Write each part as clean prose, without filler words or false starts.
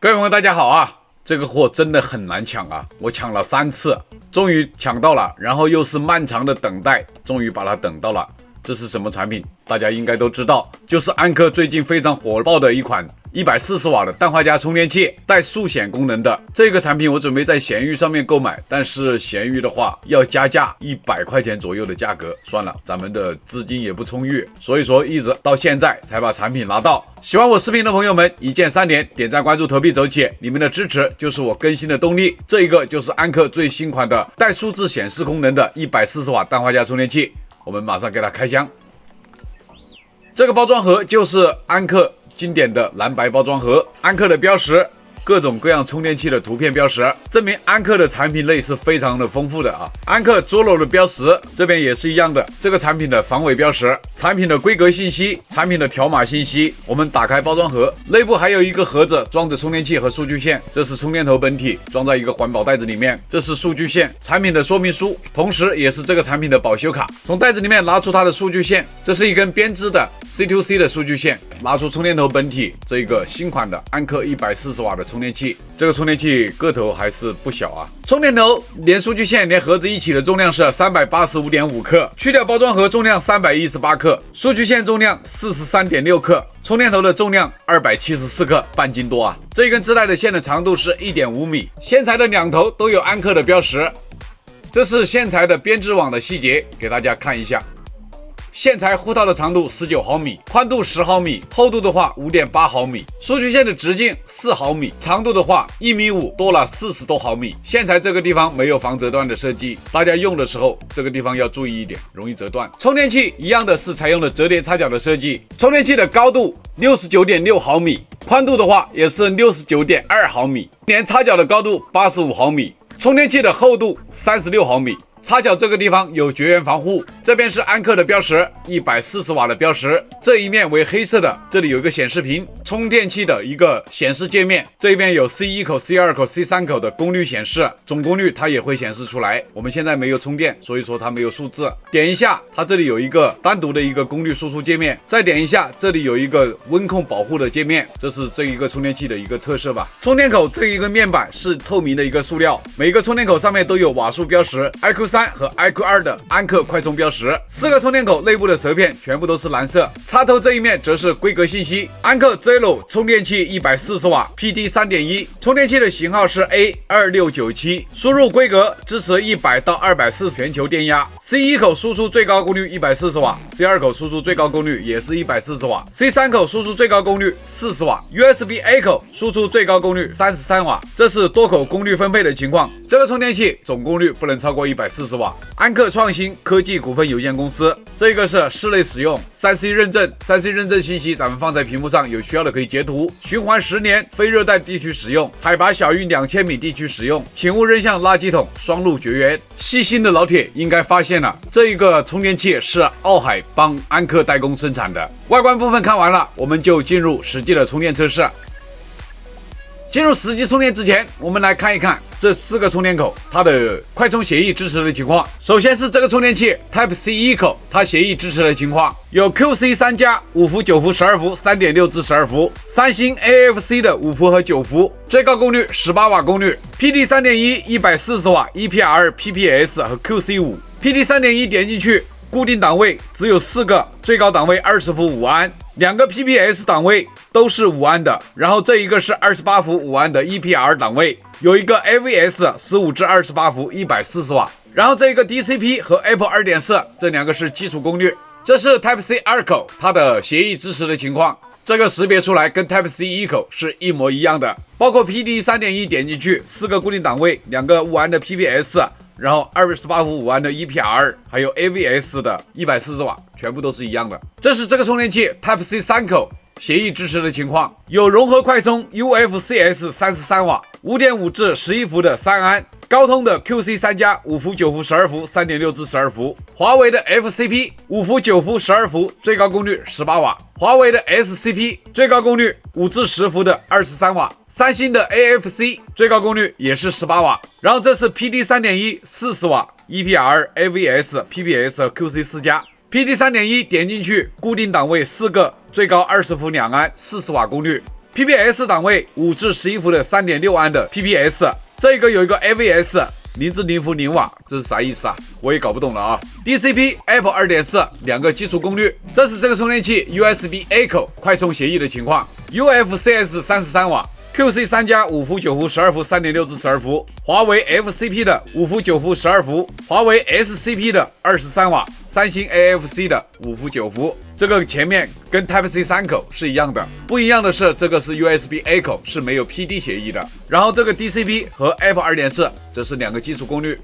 各位朋友大家好啊，这个货真的很难抢啊，我抢了3次，终于抢到了，然后又是漫长的等待，终于把它等到了。这是什么产品？大家应该都知道，就是安克最近非常火爆的一款140瓦的氮化镓充电器，带速显功能的这个产品，我准备在闲鱼上面购买，但是闲鱼的话要加价100块钱左右的价格，算了，咱们的资金也不充裕，所以说一直到现在才把产品拿到。喜欢我视频的朋友们，一键3连，点赞、关注、投币走起，你们的支持就是我更新的动力。这一个就是安克最新款的带数字显示功能的140瓦氮化镓充电器，我们马上给它开箱。这个包装盒就是安克经典的蓝白包装盒，安克的标识，各种各样充电器的图片标识，证明安克的产品类是非常的丰富的啊。安克 Zolo 的标识这边也是一样的，这个产品的防伪标识，产品的规格信息，产品的条码信息。我们打开包装盒，内部还有一个盒子装着充电器和数据线，这是充电头本体，装在一个环保袋子里面，这是数据线，产品的说明书，同时也是这个产品的保修卡。从袋子里面拿出它的数据线，这是一根编织的 C2C 的数据线，拿出充电头本体，这个新款的安克140瓦的充电器，这个充电器个头还是不小啊。充电头连数据线连盒子一起的重量是385.5克，去掉包装盒重量318克，数据线重量43.6克，充电头的重量274克，半斤多啊。这一根织带的线的长度是1.5米，线材的两头都有安克的标识。这是线材的编织网的细节，给大家看一下。线材护套的长度19毫米，宽度10毫米，厚度的话5.8毫米，数据线的直径4毫米，长度的话1.5米多了40多毫米。线材这个地方没有防折断的设计，大家用的时候这个地方要注意一点，容易折断。充电器一样的是采用了折叠插脚的设计，充电器的高度69.6毫米，宽度的话也是69.2毫米，连插脚的高度85毫米，充电器的厚度36毫米。插脚这个地方有绝缘防护，这边是安克的标识，140瓦的标识，这一面为黑色的，这里有一个显示屏，充电器的一个显示界面，这边有 C1 口、C2 口、C3 口的功率显示，总功率它也会显示出来。我们现在没有充电，所以说它没有数字。点一下，它这里有一个单独的一个功率输出界面，再点一下，这里有一个温控保护的界面，这是这一个充电器的一个特色吧。充电口这一个面板是透明的一个塑料，每一个充电口上面都有瓦数标识 IQ3 和 IQ2 的安克快充标识，4个充电口内部的舌片全部都是蓝色，插头这一面则是规格信息，安克 Zolo 充电器140瓦 PD 3.1， 充电器的型号是 A2697， 输入规格支持100到240全球电压， C1 口输出最高功率140瓦， C2 口输出最高功率也是140瓦， C3 口输出最高功率40瓦， USB A 口输出最高功率33瓦，这是多口功率分配的情况。这个充电器总功率不能超过140瓦。安克创新科技股份有限公司，这个是室内使用 3C 认证，3C 认证信息咱们放在屏幕上，有需要的可以截图。循环10年，非热带地区使用，海拔小于2000米地区使用，请勿扔向垃圾桶，双路绝缘。细心的老铁应该发现了，这一个充电器是奥海帮安克代工生产的。外观部分看完了，我们就进入实际的充电测试。进入实际充电之前，我们来看一看这4个充电口它的快充协议支持的情况。首先是这个充电器 Type-C 1口，它协议支持的情况有 QC3 加5伏、9伏、12伏、3.6至12伏，三星 AFC 的5伏和9伏，最高功率18瓦功率， PD 3.1 140瓦 EPR PPS 和 QC5。 PD 3.1 点进去，固定档位只有4个，最高档位20伏5安，2个 PPS 档位都是5安的，然后这一个是28伏5安的 EPR 档位，有一个 AVS 15至28伏140瓦，然后这个 DCP 和 Apple 2.4 这2个是基础功率。这是 Type-C 2口它的协议支持的情况，这个识别出来跟 Type-C 1口是一模一样的，包括 PD 3.1 点进去4个固定档位，2个5安的 PPS，然后28伏5安的 EPR， 还有 AVS 的140瓦，全部都是一样的。这是这个充电器 Type-C 3口协议支持的情况，有融合快充 UFCS 33瓦 5.5 至11伏的3安，高通的 QC3 加5伏、9伏、12伏、3.6至12伏，华为的 FCP 5伏、9伏、12伏，最高功率18瓦，华为的 SCP 最高功率5至10伏的23瓦，三星的 AFC 最高功率也是18瓦，然后这是 PD 3.1 40瓦 EPR AVS PPS 和 QC4 加。PD 3.1 点进去，固定档位4个，最高20伏2安，40瓦功率。PPS 档位5至11伏的3.6安的 PPS， 这个有一个 AVS 0至0伏0瓦，这是啥意思啊？我也搞不懂了啊。DCP Apple 2.4两个基础功率，这是这个充电器 USB Echo 快充协议的情况。UFCS 33瓦。QC3加5伏、9伏、12伏、3.6至12伏，华为 FCP 的5伏、9伏、12伏，华为 SCP 的23瓦，三星 AFC 的5伏、9伏。这个前面跟 Type-C 3口是一样的，不一样的是这个是 USB A 口是没有 PD 协议的。然后这个 DCP 和 Apple 2.4，这是两个基础功率。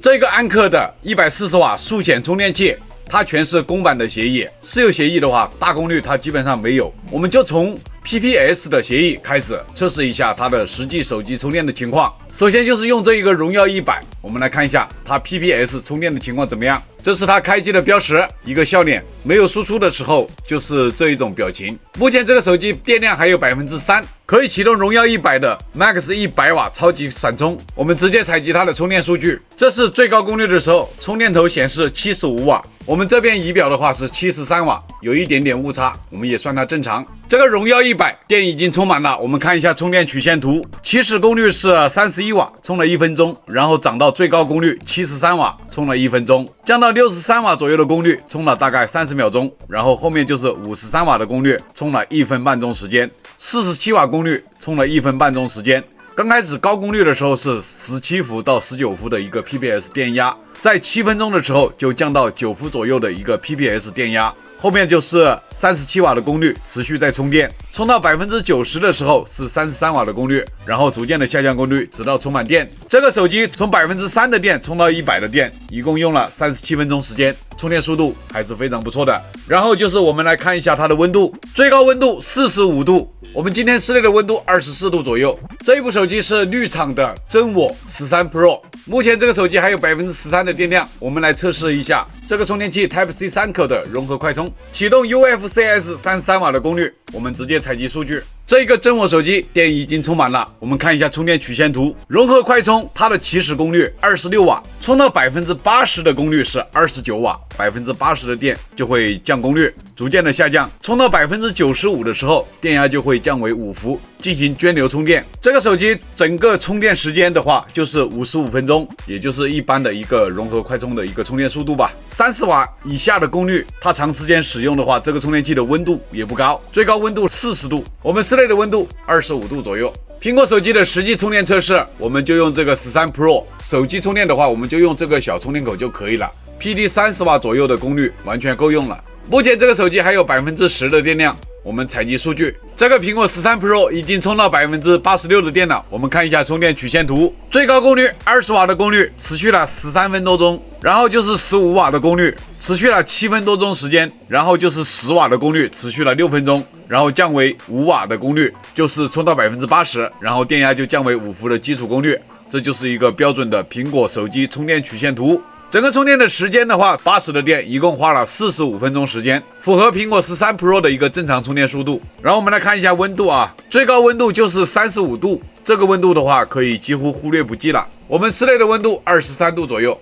这个安克的140瓦速显充电器，它全是公版的协议，私有协议的话，大功率它基本上没有。我们就从 PPS 的协议开始测试一下它的实际手机充电的情况。首先就是用这一个荣耀100，我们来看一下它 PPS 充电的情况怎么样。这是它开机的标识，一个笑脸，没有输出的时候就是这一种表情。目前这个手机电量还有3%，可以启动荣耀100的 Max 100瓦超级闪充。我们直接采集它的充电数据，这是最高功率的时候，充电头显示75瓦。我们这边仪表的话是73瓦，有一点点误差，我们也算它正常。这个荣耀100电已经充满了，我们看一下充电曲线图，起始功率是31瓦，充了1分钟，然后涨到最高功率73瓦，充了1分钟，降到63瓦左右的功率，充了大概30秒钟，然后后面就是53瓦的功率，充了1分半钟时间，47瓦功率，充了1分半钟时间。刚开始高功率的时候是17伏到19伏的一个 PPS 电压，在7分钟的时候就降到9伏左右的一个 PPS 电压，后面就是37瓦的功率持续在充电，充到90%的时候是33瓦的功率，然后逐渐的下降功率，直到充满电。这个手机从3%的电充到100的电，一共用了37分钟时间，充电速度还是非常不错的。然后就是我们来看一下它的温度，最高温度45度，我们今天室内的温度24度左右。这一部手机是绿厂的真我13 Pro， 目前这个手机还有13%的电量，我们来测试一下这个充电器 Type-C 3口的融合快充，启动 UFCS 33瓦的功率，我们直接采集数据。这个真我手机电已经充满了，我们看一下充电曲线图。融合快充它的起始功率26瓦，充到80%的功率是29瓦，80%的电就会降功率，逐渐的下降，充到95%的时候，电压就会降为5伏，进行涓流充电。这个手机整个充电时间的话就是55分钟，也就是一般的一个融合快充的一个充电速度吧。30瓦以下的功率，它长时间使用的话，这个充电器的温度也不高，最高温度40度，我们室内的温度25度左右。苹果手机的实际充电测试，我们就用这个13 Pro， 手机充电的话，我们就用这个小充电口就可以了。PD 30瓦左右的功率完全够用了。目前这个手机还有10%的电量，我们采集数据。这个苹果13 Pro 已经充到86%的电了，我们看一下充电曲线图。最高功率20瓦的功率持续了13分多钟，然后就是15瓦的功率持续了7分多钟时间，然后就是10瓦的功率持续了6分钟，然后降为5瓦的功率，就是充到80%，然后电压就降为5伏的基础功率。这就是一个标准的苹果手机充电曲线图。整个充电的时间的话，80的电一共花了45分钟时间，符合苹果13 Pro 的一个正常充电速度。然后我们来看一下温度啊，最高温度就是35度，这个温度的话可以几乎忽略不计了。我们室内的温度23度左右。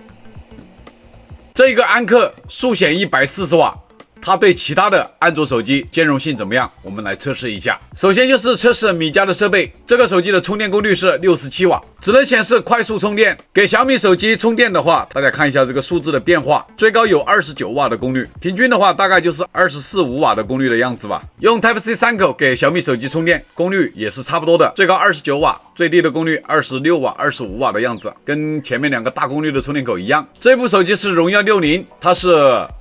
这个安克速显140瓦，它对其他的安卓手机兼容性怎么样？我们来测试一下。首先就是测试米家的设备，这个手机的充电功率是67瓦，只能显示快速充电。给小米手机充电的话，大家看一下这个数字的变化，最高有29瓦的功率，平均的话大概就是24、5瓦的功率的样子吧。用 Type-C 3口给小米手机充电，功率也是差不多的，最高29瓦，最低的功率26瓦、25瓦的样子，跟前面两个大功率的充电口一样。这部手机是荣耀60，它是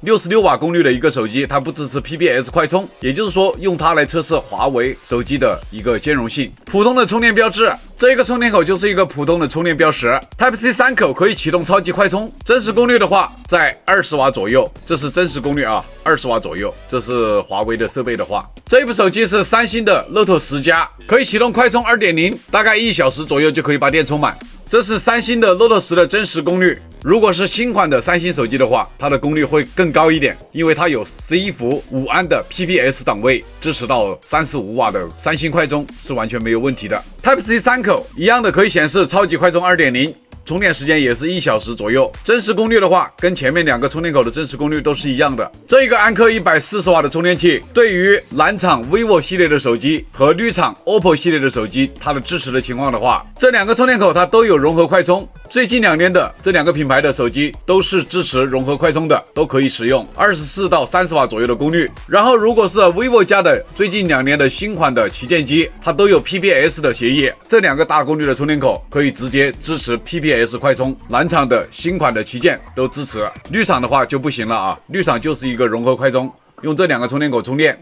66瓦功率的一个手机，它不支持 PPS 快充，也就是说用它来测试华为手机的一个兼容性。普通的充电标志，这个充电口就是一个普通的充电标识。Type-C 3口可以启动超级快充，真实功率的话在20瓦左右，这是真实功率啊，20瓦左右，这是华为的设备的话。这部手机是三星的 Note 10加，可以启动快充 2.0， 大概1小时左右就可以把电充满。这是三星的 Note 10的真实功率。如果是新款的三星手机的话，它的功率会更高一点，因为它有11伏5安的 PPS 档位，支持到35瓦的三星快充是完全没有问题的。Type-C 3口一样的可以显示超级快充 2.0，充电时间也是1小时左右。真实功率的话，跟前面2个充电口的真实功率都是一样的。这一个安克140瓦的充电器，对于蓝厂 vivo 系列的手机和绿厂 OPPO 系列的手机，它的支持的情况的话，这2个充电口它都有融合快充。最近2年的这2个品牌的手机都是支持融合快充的，都可以使用24到30瓦左右的功率。然后如果是 vivo 家的最近2年的新款的旗舰机，它都有 PPS 的协议，这2个大功率的充电口可以直接支持 PPS 快充。蓝厂的新款的旗舰都支持，绿厂的话就不行了啊，绿厂就是一个融合快充，用这2个充电口充电。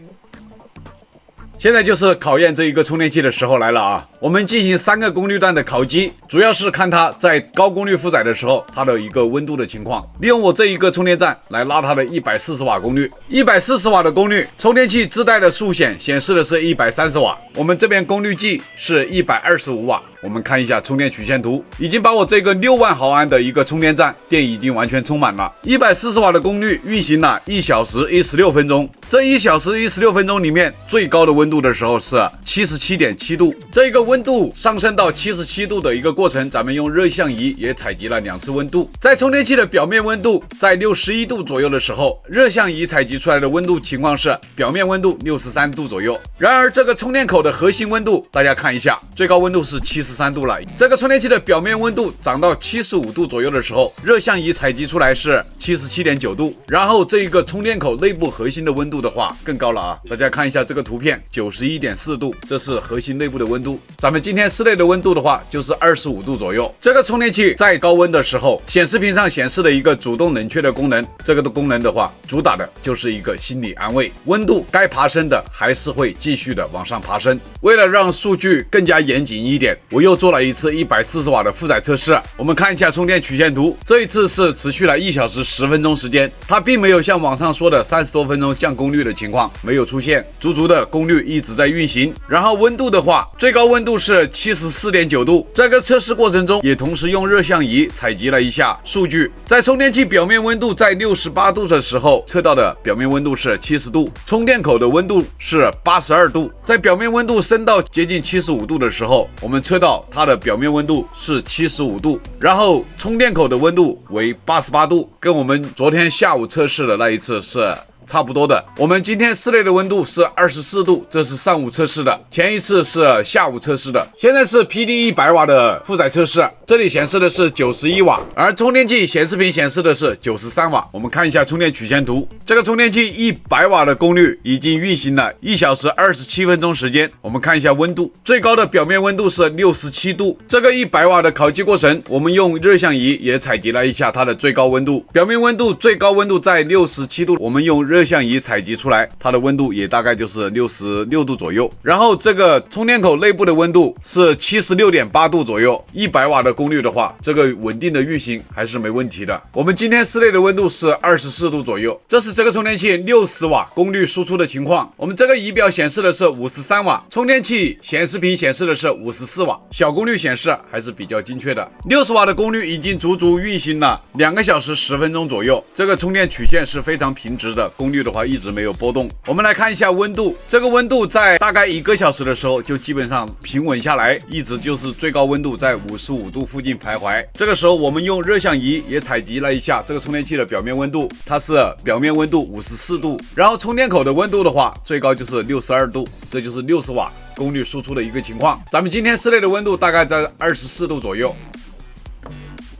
现在就是考验这一个充电器的时候来了啊！我们进行3个功率段的烤机，主要是看它在高功率负载的时候，它的一个温度的情况。利用我这一个充电站来拉它的140瓦功率，140瓦的功率，充电器自带的数显示的是130瓦，我们这边功率计是125瓦。我们看一下充电曲线图，已经把我这个6万毫安的一个充电站电已经完全充满了，140瓦的功率运行了1小时16分钟。这1小时16分钟里面，最高的温度的时候是77.7度。这个温度上升到77度的一个过程，咱们用热像仪也采集了2次温度。在充电器的表面温度在61度左右的时候，热像仪采集出来的温度情况是表面温度63度左右。然而这个充电口的核心温度，大家看一下，最高温度是73度了。这个充电器的表面温度涨到75度左右的时候，热像仪采集出来是77.9度。然后这一个充电口内部核心的温度的话更高了啊！大家看一下这个图片，91.4度，这是核心内部的温度。咱们今天室内的温度的话就是25度左右。这个充电器在高温的时候，显示屏上显示的一个主动冷却的功能，这个的功能的话，主打的就是一个心理安慰，温度该爬升的还是会继续的往上爬升。为了让数据更加严谨一点，我又做了一次140瓦的负载测试。我们看一下充电曲线图，这一次是持续了1小时10分钟时间，它并没有像网上说的30多分钟降功率的情况没有出现，足足的功率一直在运行。然后温度的话，最高温度是74.9度。这个测试过程中也同时用热像仪采集了一下数据，在充电器表面温度在68度的时候，测到的表面温度是70度，充电口的温度是82度。在表面温度升到接近75度的时候，我们测到它的表面温度是75度，然后充电口的温度为88度，跟我们昨天下午测试的那一次是差不多的。我们今天室内的温度是24度，这是上午测试的，前一次是下午测试的。现在是 PD 100瓦的负载测试，这里显示的是91瓦，而充电器显示屏显示的是93瓦。我们看一下充电曲线图，这个充电器100瓦的功率已经运行了1小时27分钟时间。我们看一下温度，最高的表面温度是67度。这个100瓦的烤机过程，我们用热像仪也采集了一下它的最高温度，表面温度最高温度在67度，我们用热像仪采集出来，它的温度也大概就是66度左右。然后这个充电口内部的温度是76.8度左右。100瓦的功率的话，这个稳定的运行还是没问题的。我们今天室内的温度是24度左右。这是这个充电器60瓦功率输出的情况。我们这个仪表显示的是53瓦，充电器显示屏显示的是54瓦，小功率显示还是比较精确的。60瓦的功率已经足足运行了2个小时10分钟左右。这个充电曲线是非常平直的，功率的话一直没有波动。我们来看一下温度，这个温度在大概1个小时的时候就基本上平稳下来，一直就是最高温度在55度附近徘徊。这个时候我们用热像仪也采集了一下这个充电器的表面温度，它是表面温度54度，然后充电口的温度的话最高就是62度，这就是60瓦功率输出的一个情况。咱们今天室内的温度大概在24度左右。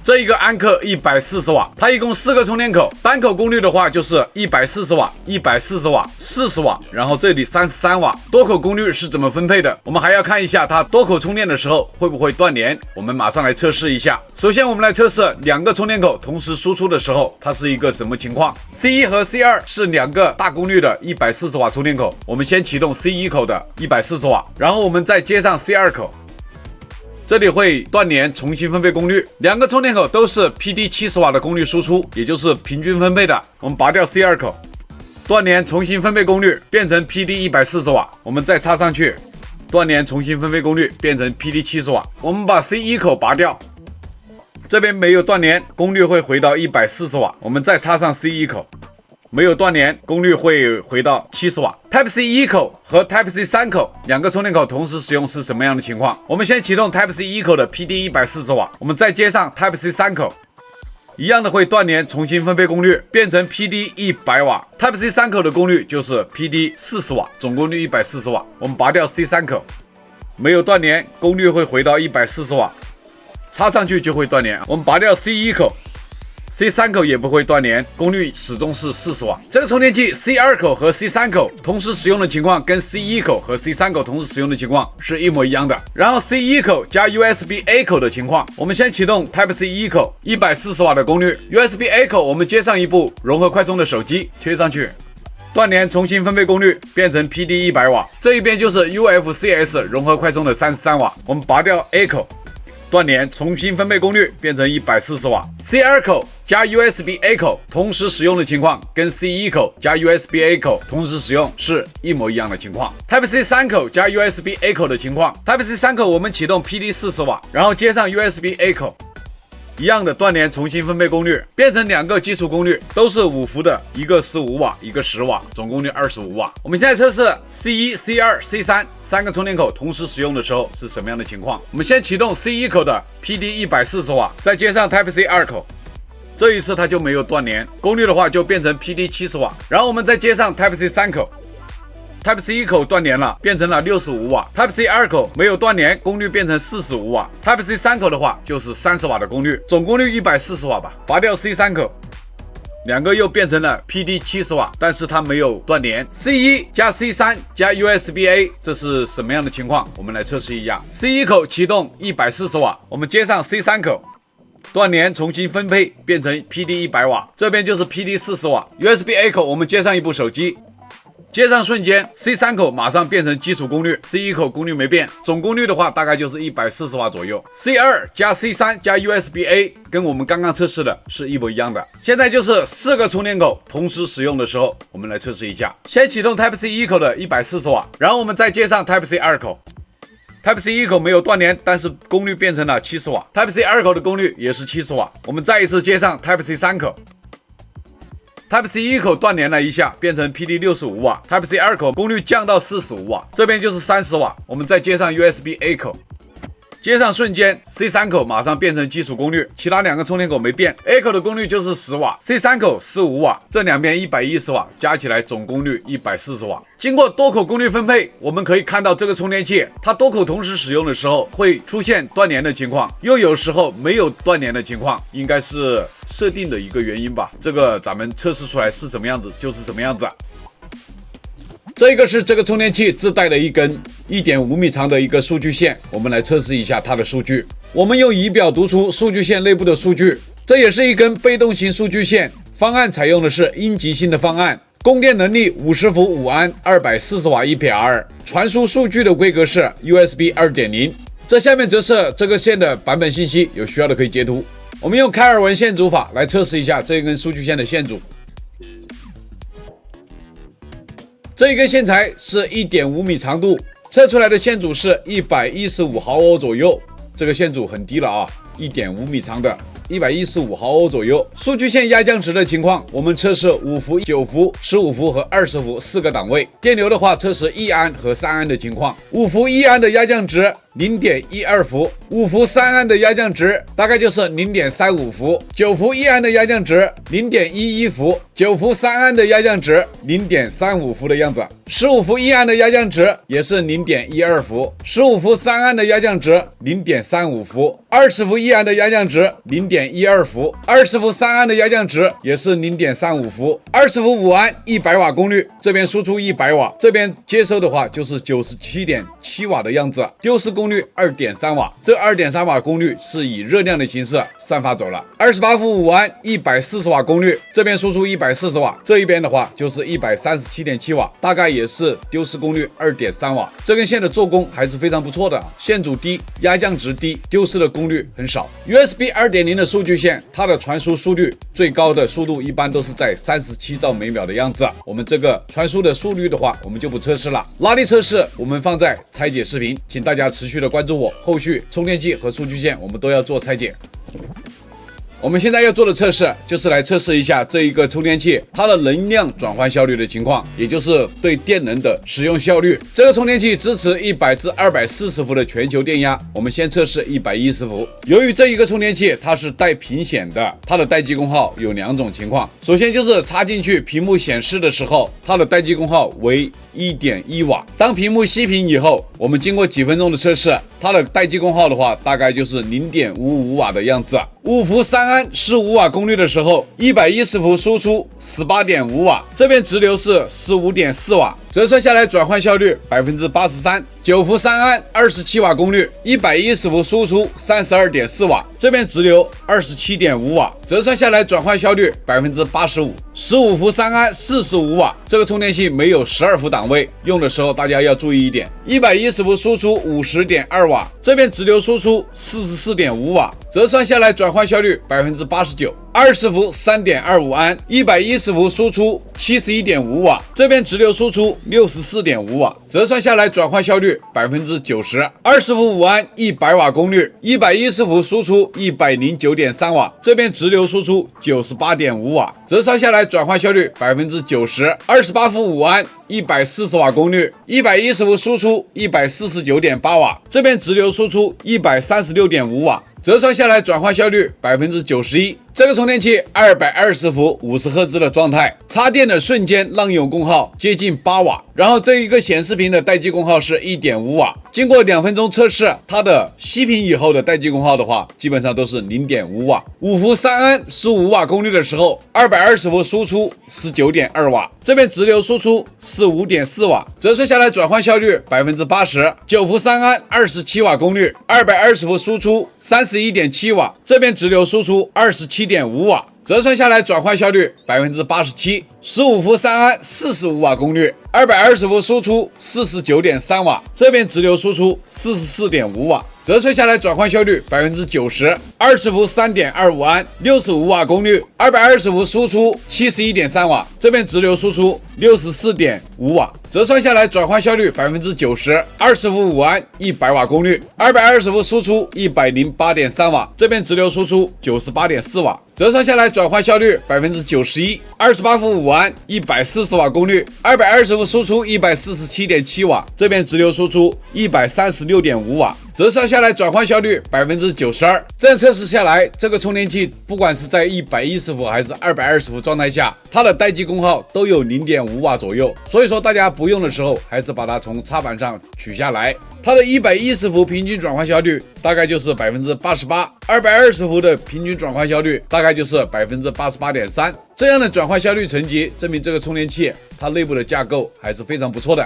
这一个安克140瓦，它一共4个充电口，单口功率的话就是140瓦、140瓦、40瓦，然后这里33瓦。多口功率是怎么分配的？我们还要看一下它多口充电的时候会不会断连，我们马上来测试一下。首先我们来测试2个充电口同时输出的时候，它是一个什么情况。C1 和 C2 是2个大功率的140瓦充电口，我们先启动 C1 口的140瓦，然后我们再接上 C2 口。这里会断连重新分配功率，2个充电口都是 PD 70瓦的功率输出，也就是平均分配的。我们拔掉 C2 口，断连重新分配功率变成 PD 140瓦，我们再插上去，断连重新分配功率变成 PD 70瓦。我们把 C1 口拔掉，这边没有断连，功率会回到140瓦，我们再插上 C1 口，没有断连，功率会回到70瓦。Type-C 1口和 Type-C 3口两个充电口同时使用是什么样的情况？我们先启动 Type-C 1口的 PD 140瓦，我们再接上 Type-C 3口，一样的会断连，重新分配功率，变成 PD 100瓦。Type-C 3口的功率就是 PD 40瓦，总功率140瓦。我们拔掉 C 3口，没有断连，功率会回到140瓦，插上去就会断连。我们拔掉 C 1口。C 3口也不会断连，功率始终是40瓦。这个充电器 C 2口和 C 3口同时使用的情况，跟 C 1口和 C 3口同时使用的情况是一模一样的。然后 C 1口加 USB A 口的情况，我们先启动 Type-C 1口，140瓦的功率 ，USB A 口我们接上一部融合快充的手机贴上去，断连重新分配功率，变成 PD 100瓦。这一边就是 UFCS 融合快充的33瓦，我们拔掉 A 口。断连重新分配功率变成140瓦。C 2口加 USB A 口同时使用的情况，跟 C 1口加 USB A 口同时使用是一模一样的情况。Type-C 3口加 USB A 口的情况 ，Type-C 3口我们启动 PD 40瓦，然后接上 USB A 口。一样的断连重新分配功率，变成两个基础功率，都是5伏的，一个15瓦，一个10瓦，总功率25瓦。我们现在测试 C1、C2、C3 三个充电口同时使用的时候是什么样的情况？我们先启动 C 1口的 PD 140瓦，再接上 Type-C 2口。这一次它就没有断连，功率的话就变成 PD 70瓦，然后我们再接上 Type-C 3口。Type-C 1口断连了，变成了65瓦。Type-C 2口没有断连，功率变成45瓦。Type-C 3口的话就是30瓦的功率，总功率140瓦吧。拔掉 C 3口，两个又变成了 PD 70瓦，但是它没有断连。C1 加 C3 加 USB-A， 这是什么样的情况？我们来测试一下。C 1口启动140瓦，我们接上 C 3口。断连重新分配变成 PD 100瓦，这边就是 PD 40瓦。USB-A 口我们接上一部手机。接上瞬间 ，C 3口马上变成基础功率 ，C 1口功率没变，总功率的话大概就是140瓦左右。C 2加 C 3加 USB-A 跟我们刚刚测试的是一模一样的。现在就是4个充电口同时使用的时候，我们来测试一下。先启动 Type-C 1口的140瓦，然后我们再接上 Type-C 2口。Type-C 1口没有断连，但是功率变成了70瓦。Type-C 2口的功率也是70瓦。我们再一次接上 Type-C 3口。Type-C 1口断连了一下，变成 PD 65瓦。Type-C 2口功率降到45瓦，这边就是30瓦。我们再接上 USB-A 口，接上瞬间 C 3口马上变成基础功率，其他两个充电口没变。A 口的功率就是10瓦 ，C 3口15瓦，这两边110瓦，加起来总功率140瓦。经过多口功率分配，我们可以看到这个充电器，它多口同时使用的时候会出现断连的情况，又有时候没有断连的情况，应该是设定的一个原因吧。这个咱们测试出来是什么样子就是什么样子。这个是这个充电器自带的一根1.5米长的一个数据线，我们来测试一下它的数据。我们用仪表读出数据线内部的数据，这也是一根被动型数据线，方案采用的是阴极性的方案，供电能力50伏5安，240瓦1/2，传输数据的规格是 USB 2.0。这下面则是这个线的版本信息，有需要的可以截图。我们用开尔文线组法来测试一下这一根数据线的线组。这一根线材是1.5米长度，测出来的线阻是115毫欧左右，这个线阻很低了啊，1.5米长的115毫欧左右。数据线压降值的情况，我们测试5伏、9伏、15伏和20伏4个档位。电流的话，测试1安和3安的情况。5伏1安的压降值 0.12 伏，5伏3安的压降值大概就是 0.35 伏，9伏1安的压降值 0.11 伏，9伏3安的压降值 0.35 伏的样子。15伏1安的压降值也是 0.12 伏，15伏3安的压降值 0.35 伏，20伏1安的压降值 0.12 伏，20伏3安的压降值也是 0.35 伏，20伏5安100瓦功率，这边输出100瓦，这边接收的话就是 97.7 瓦的样子，丢失功率 2.3 瓦，这 2.3 瓦功率是以热量的形式散发走了。28伏5安140瓦功率，这边输出140瓦，这一边的话就是 137.7 瓦，大概也是丢失功率 2.3 瓦。这根线的做工还是非常不错的，线阻低，压降值低，丢失的功率很少。USB 2.0 的数据线，它的传输速率最高的速度一般都是在37兆每秒的样子。我们这个传输的速率的话，我们就不测试了。拉力测试我们放在拆解视频，请大家持续的关注我，后续充电器和数据线我们都要做拆解。我们现在要做的测试就是来测试一下这一个充电器它的能量转换效率的情况，也就是对电能的使用效率。这个充电器支持100至240伏的全球电压，我们先测试110伏。由于这一个充电器它是带屏显的，它的待机功耗有2种情况。首先就是插进去屏幕显示的时候，它的待机功耗为1.1瓦。当屏幕熄屏以后，我们经过几分钟的测试，它的待机功耗的话大概就是0.55瓦的样子。5伏3安15瓦功率的时候，110伏输出18.5瓦，这边直流是15.4瓦，折算下来转换效率83%。9伏3安27瓦功率，110伏输出32.4瓦，这边直流27.5瓦，折算下来转换效率85%。15伏3安45瓦，这个充电器没有12伏档位，用的时候大家要注意一点。110伏输出50.2瓦，这边直流输出44.5瓦，折算下来转换效率89%。20伏3.25安，110伏输出71.5瓦，这边直流输出64.5瓦，折算下来转换效率90%。20伏5安100瓦功率，110伏输出109.3瓦，这边直流输出98.5瓦，折算下来转换效率90%。28伏5安140瓦功率，110伏输出149.8瓦，这边直流输出136.5瓦，折算下来转换效率91%。这个充电器220伏50赫兹的状态，插电的瞬间浪用功耗接近8瓦，然后这一个显示屏的待机功耗是1.5瓦。经过2分钟测试，它的熄屏以后的待机功耗的话，基本上都是0.5瓦。5伏3安15瓦功率的时候，220伏输出19.2瓦，这边直流输出15.4瓦，折算下来转换效率80%。9伏3安27瓦功率，220伏输出31.7瓦，这边直流输出27.5瓦，折算下来转换效率87%。15伏3安45瓦功率，220伏输出49.3瓦，这边直流输出44.5瓦，折算下来转换效率90%。20伏3.25安65瓦功率，220伏输出71.3瓦，这边直流输出64.5瓦，折算下来转换效率90%。20伏5安100瓦功率，220伏输出108.3瓦，这边直流输出98.4瓦，折算下来转换效率91%。28伏5安140瓦功率，220伏输出147.7瓦，这边直流输出136.5瓦，折算下来转换效率92%。这样测试下来，这个充电器不管是在110伏还是220伏状态下，它的待机功耗都有0.5瓦左右。所以说大家不用的时候，还是把它从插板上取下来。它的110伏平均转换效率大概就是88%，220伏的平均转换效率大概就是88.3%。这样的转换效率成绩证明这个充电器它内部的架构还是非常不错的。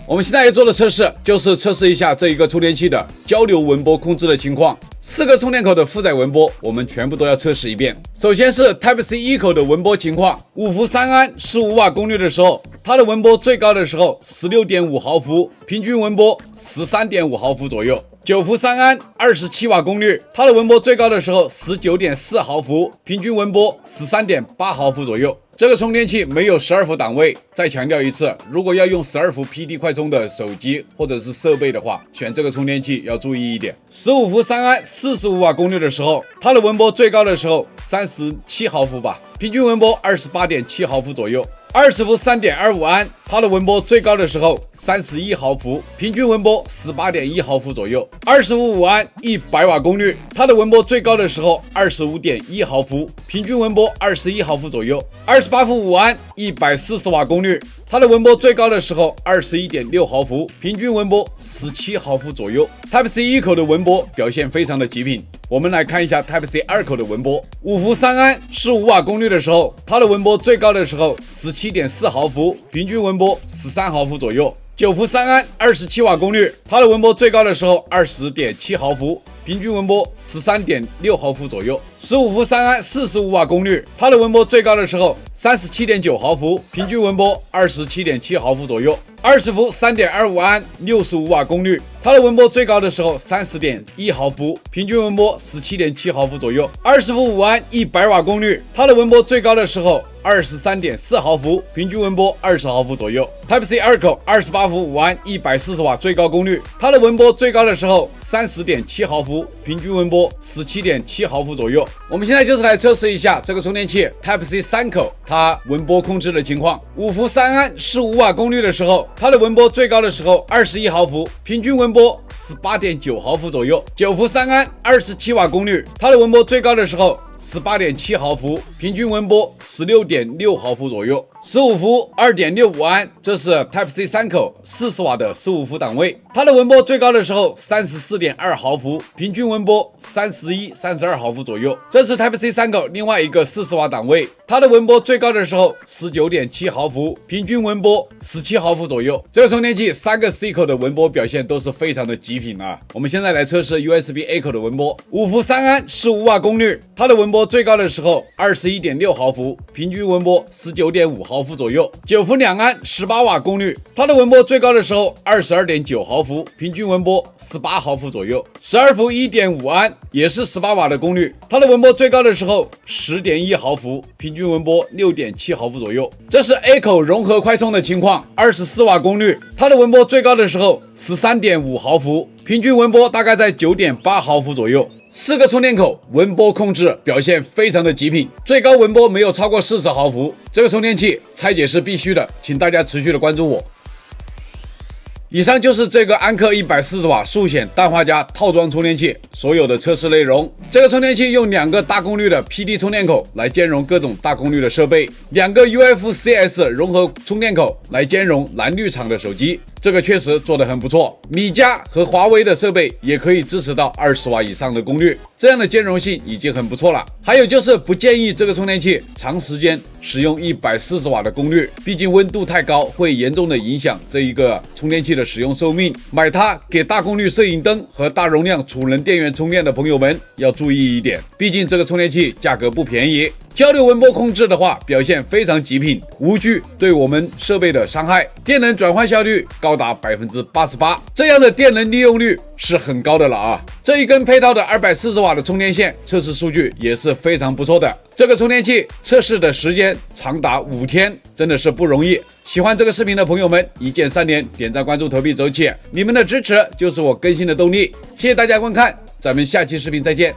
我们现在要做的测试就是测试一下这一个充电器的交流文波控制的情况。4个充电口的负载文波我们全部都要测试一遍。首先是 Type-C 一口的文波情况，5伏3安15瓦功率的时候，它的文波最高的时候 16.5 毫伏，平均文波 13.5 毫伏左右。9伏3安27瓦功率，它的文波最高的时候 19.4 毫伏，平均文波 13.8 毫伏左右。这个充电器没有12伏档位，再强调一次，如果要用12伏 PD 快充的手机或者是设备的话，选这个充电器要注意一点。15伏3安45瓦功率的时候，它的文波最高的时候37毫伏吧，平均文波 28.7 毫伏左右。20伏3.25安，它的文波最高的时候31毫伏，平均文波 18.1 毫伏左右。20伏5安100瓦功率，它的文波最高的时候25.1毫伏，平均文波21毫伏左右。28伏5安140瓦功率，它的文波最高的时候21.6毫伏，平均文波17毫伏左右。Type-C 一口的文波表现非常的极品。我们来看一下 Type-C 二口的文波，5伏3安15瓦功率的时候，它的文波最高的时候17.4毫伏，平均文波13毫伏左右。9伏3安27瓦功率，它的文波最高的时候20.7毫伏，平均文波13.6毫伏左右。15伏3安45瓦功率，它的文波最高的时候37.9毫伏，平均文波27.7毫伏左右。20伏3.25安65瓦功率，它的文波最高的时候30.1毫伏，平均文波17.7毫伏左右。20伏5安100瓦功率，它的文波最高的时候23.4毫伏，平均温波20毫伏左右。Type-C 2口28伏5安140瓦最高功率，它的温波最高的时候30.7毫伏，平均温波17.7毫伏左右。我们现在就是来测试一下这个充电器 Type-C 3口它温波控制的情况。5伏3安15瓦功率的时候，它的温波最高的时候21毫伏，平均温波18.9毫伏左右。9伏3安27瓦功率，它的温波最高的时候18.7毫伏，平均温波16.6毫伏左右。15伏2.65安，这是 Type-C 3口40瓦的15伏档位，它的温波最高的时候34.2毫伏，平均温波32毫伏左右。这是 Type-C 3口另外一个40瓦档位，它的温波最高的时候19.7毫伏，平均温波17毫伏左右。这个充电器3个 C 口的温波表现都是非常的极品啊！我们现在来测试 USB-A 口的温波。5伏3安15瓦功率，它的温波最高的时候21.6毫伏，平均温波19.5毫伏左右。9伏2安18瓦功率，它的温波最高的时候22.9毫伏，平均温波18毫伏左右。12伏1.5安也是18瓦的功率，它的温波最高的时候10.1毫伏，平均温波6.7毫伏左右。这是 A 口融合快充的情况，24瓦功率，它的温波最高的时候13.5毫伏，平均温波大概在9.8毫伏左右。4个充电口温波控制表现非常的极品，最高温波没有超过40毫伏。这个充电器拆解是必须的，请大家持续的关注我。以上就是这个安克140瓦速显氮化镓套装充电器所有的测试内容。这个充电器用2个大功率的 PD 充电口来兼容各种大功率的设备，2个 UFC-S 融合充电口来兼容蓝绿厂的手机，这个确实做得很不错。米家和华为的设备也可以支持到20瓦以上的功率，这样的兼容性已经很不错了。还有就是不建议这个充电器长时间使用140瓦的功率，毕竟温度太高会严重的影响这一个充电器的使用寿命。买它给大功率摄影灯和大容量储能电源充电的朋友们要注意一点，毕竟这个充电器价格不便宜。交流温波控制的话，表现非常极品，无惧对我们设备的伤害，电能转换效率高达88%，这样的电能利用率是很高的了啊！这一根配套的240瓦的充电线测试数据也是非常不错的。这个充电器测试的时间长达5天，真的是不容易。喜欢这个视频的朋友们，一键3连，点赞、关注、投币走起，你们的支持就是我更新的动力。谢谢大家观看，咱们下期视频再见。